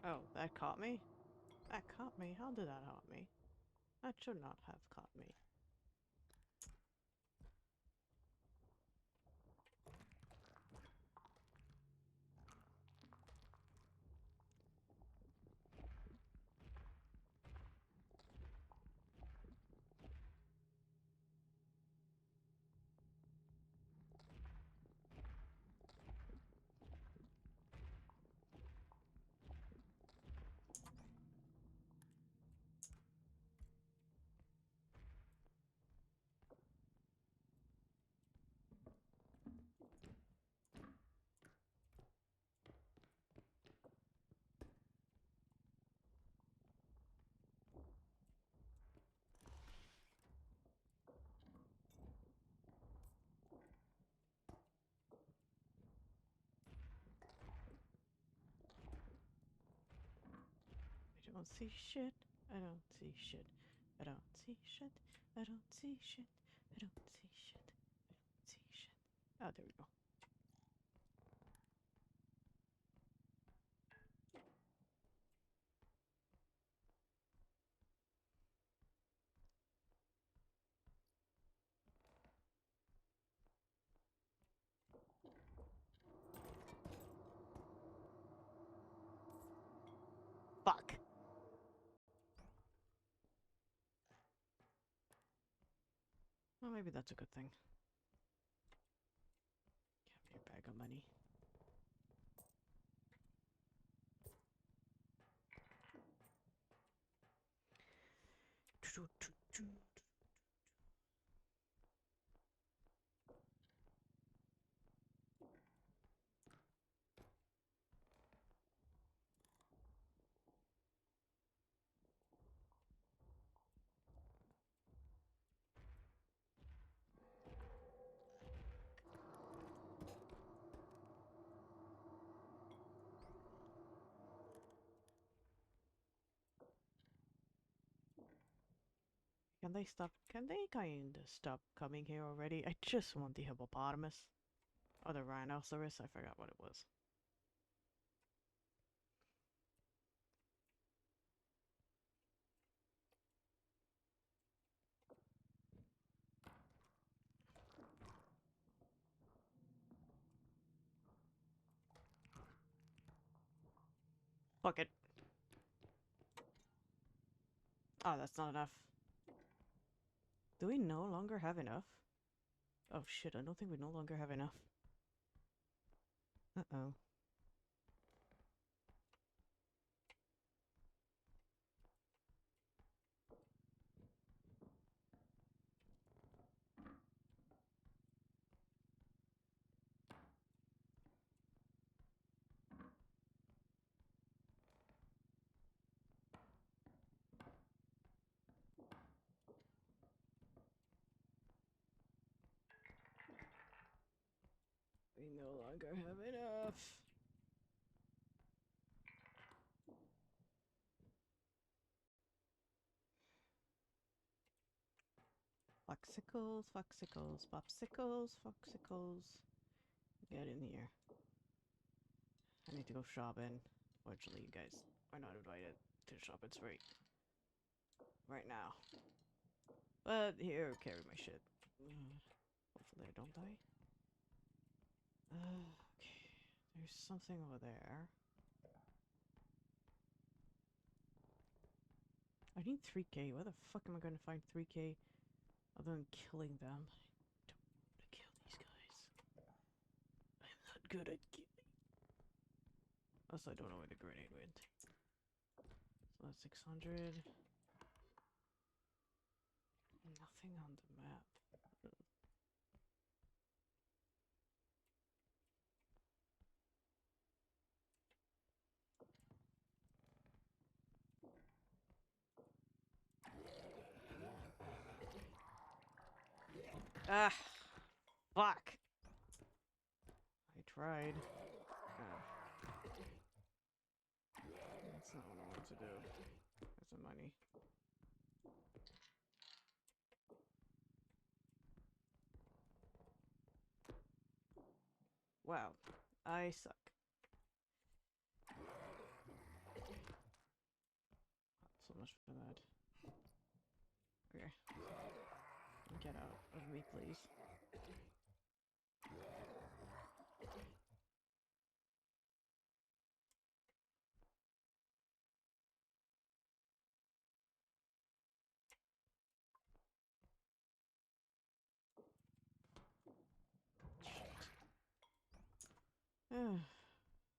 Oh, that caught me? That caught me? How did that haunt me? That should not have caught me. I don't see shit. I don't see shit. I don't see shit. I don't see shit. I don't see shit. I don't see shit. Oh, there we go. Fuck. Well, maybe that's a good thing. Give me your bag of money. Can they stop? Can they kinda stop coming here already? I just want the hippopotamus. Or the rhinoceros, I forgot what it was. Fuck it. Oh, that's not enough. Do we no longer have enough? Oh shit, I don't think we no longer have enough. Uh-oh. We no longer have enough. Foxicles, foxicles, popsicles, foxicles. Get in here. I need to go shopping. Fortunately, you guys are not invited to shopping spree right now. But here, carry my shit. Hopefully I don't die. Okay, there's something over there. I need 3k. Where the fuck am I going to find 3k other than killing them? I don't want to kill these guys. I'm not good at killing. Also, I don't know where the grenade went. So that's 600. Nothing on the map. Ah! Fuck! I tried. That's not what I wanted to do. There's some money. Wow. I suck. much for that. Okay. Get out of me, please.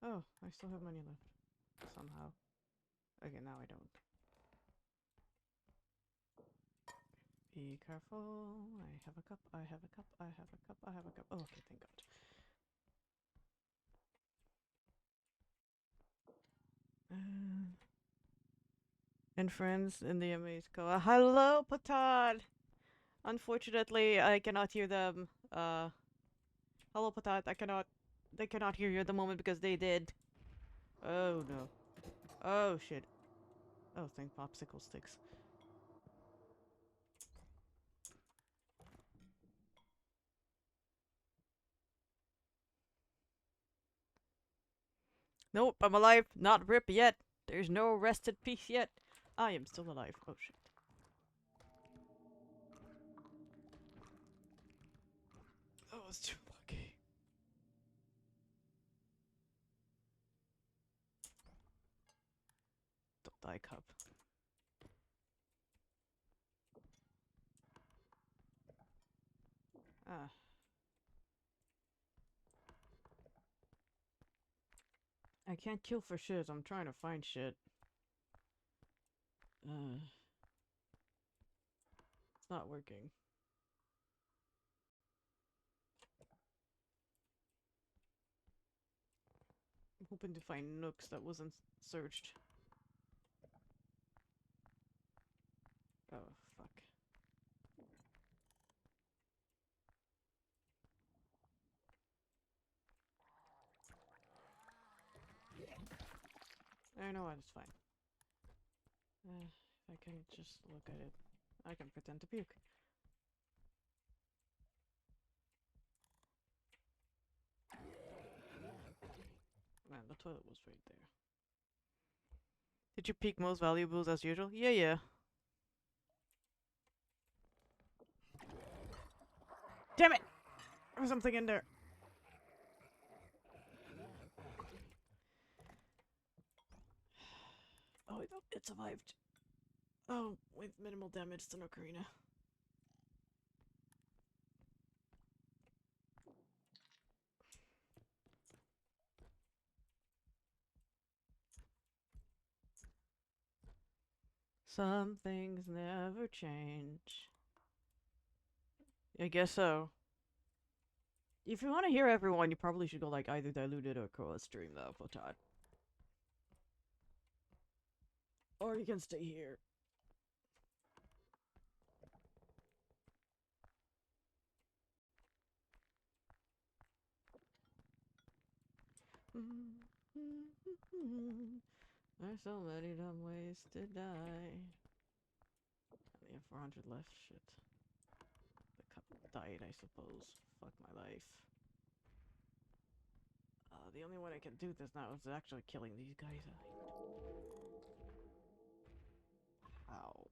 Oh, I still have money left. Somehow. Okay, now I don't. Be careful. I have a cup, I have a cup, I have a cup, I have a cup. Oh, okay, thank God. And friends in the Amaze Co. Hello, Patad! Unfortunately, I cannot hear them. Hello, Patad. They cannot hear you at the moment because they did. Oh, no. Oh, shit. Oh, thank popsicle sticks. Nope, I'm alive. Not rip yet. There's no rest in peace yet. I am still alive. Oh, shit. That was too lucky. Don't die, cup. Ah. I can't kill for shit. I'm trying to find shit. It's not working. I'm hoping to find nooks that wasn't searched. Oh, fuck. I know what, it's fine. If I can just look at it, I can pretend to puke. Man, the toilet was right there. Did you pick most valuables as usual? Yeah, yeah. Damn it! There's something in there. Oh, it survived. Oh, with minimal damage to Ocarina. Some things never change. I guess so. If you want to hear everyone, you probably should go like either diluted or Koa stream though, Potad. Or you can stay here. There's so many dumb ways to die. I only have 400 left. Shit. The cup died, I suppose. Fuck my life. The only way I can do this now is actually killing these guys. How?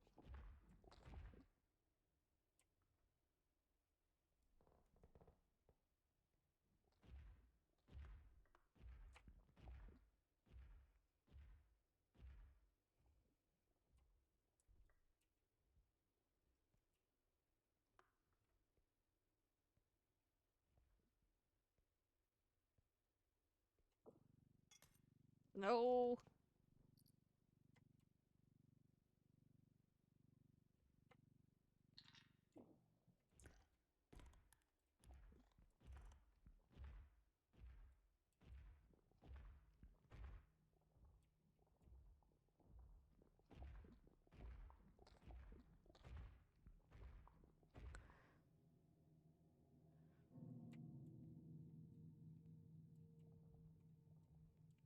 No!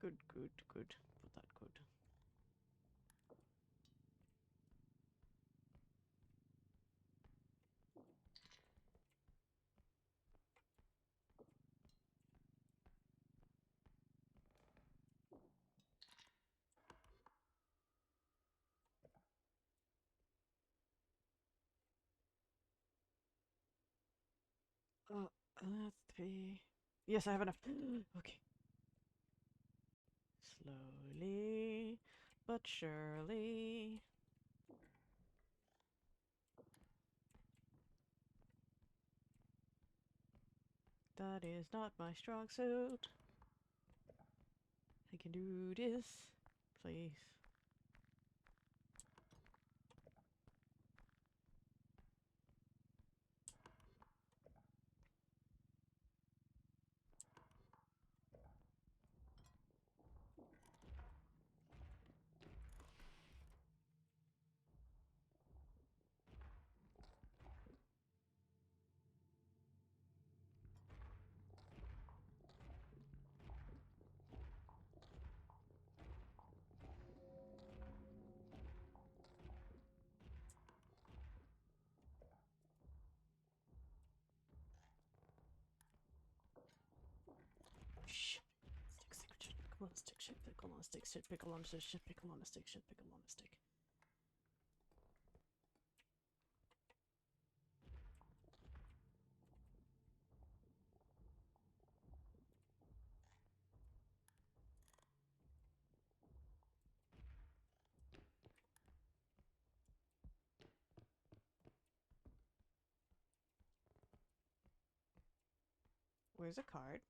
Good, good, good. Put that good. That's 3. Yes, I have enough. Okay. Slowly, but surely. That is not my strong suit. I can do this. Please. Shh. Stick, pickle on a stick, shit, pickle on a stick, shit, pickle on a stick, shit, pickle on a stick, shit, pickle on a stick. Where's a card?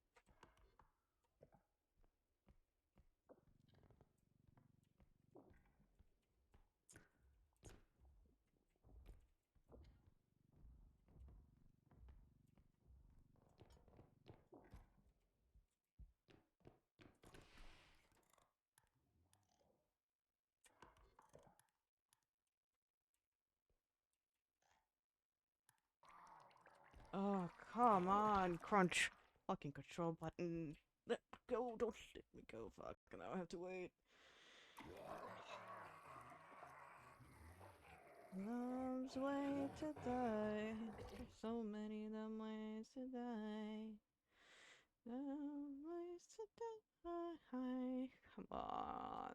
Oh, come on, crunch. Fucking control button. Let go, don't let me go, fuck. Now I have to wait. Love's way to die. There's so many them ways to die. Ways to die. Come on.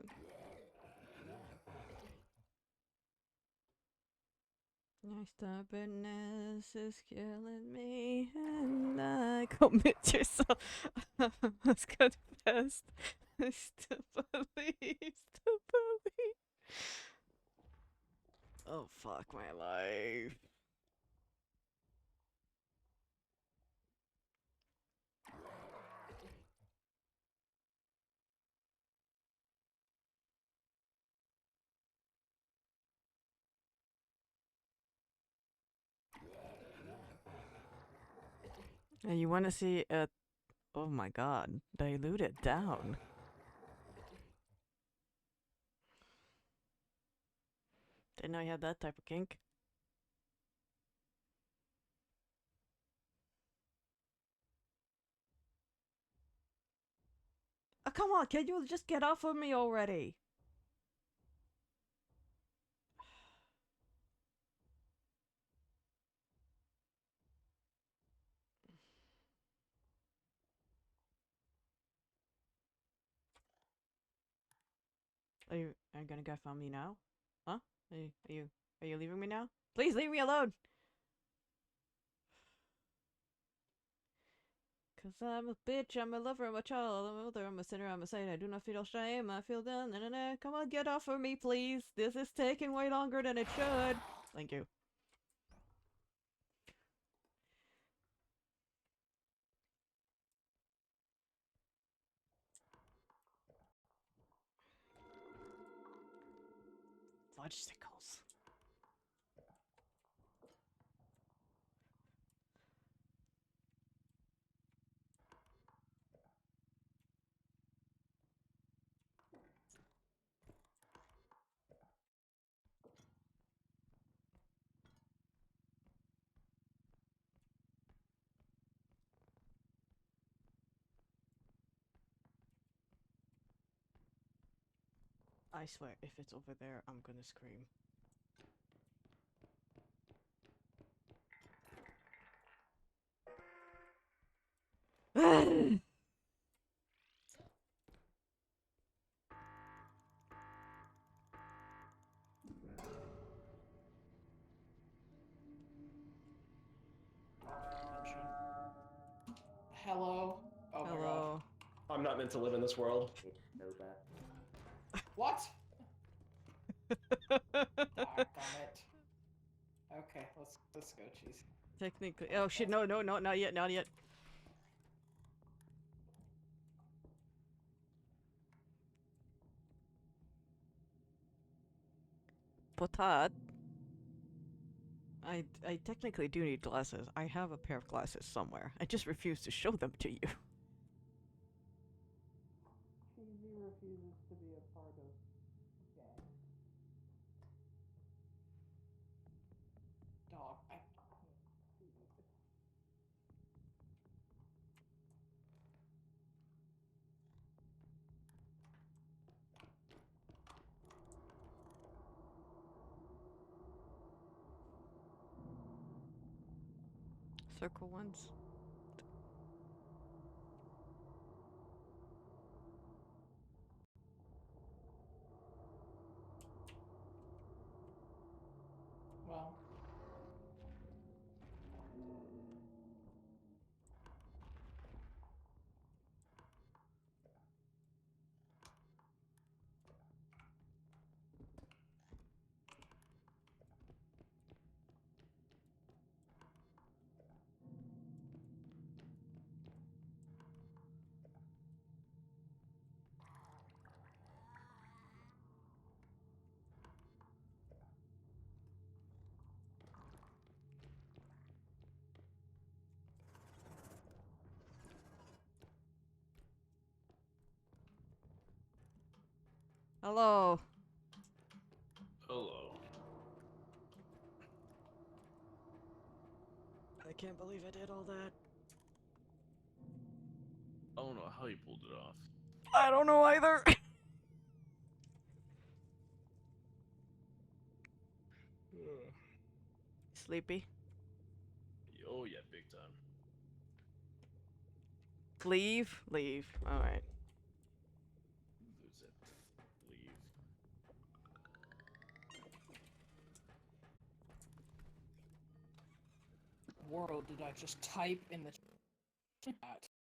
My stubbornness is killing me, and I commit yourself. I must confess. I still believe. Still believe. Oh fuck my life. And you want to see a? Oh my god, dilute it down. Didn't know you had that type of kink. Oh, come on, can you just get off of me already? Are you gonna get from me now? Huh? Are you leaving me now? Please leave me alone! Cause I'm a bitch, I'm a lover, I'm a child, I'm a mother, I'm a sinner, I'm a saint, I do not feel shame, I feel done, come on, get off of me, please! This is taking way longer than it should! Thank you. Fudgesicles. I swear, if it's over there, I'm gonna scream. Gotcha. I'm not meant to live in this world. Know that. What? Doggone it. Okay, let's go, cheese. Technically, oh shit! No, not yet, not yet. Potat. I technically do need glasses. I have a pair of glasses somewhere. I just refuse to show them to you. Cheesy refuses to be a part of gang. Dog, I can't see it. Circle ones. Well. Hello. Hello. I can't believe I did all that. I don't know how you pulled it off. I don't know either. Sleepy. Oh yeah, big time. Leave? Leave. Alright. Lose it. Leave. World did I just type in the chat?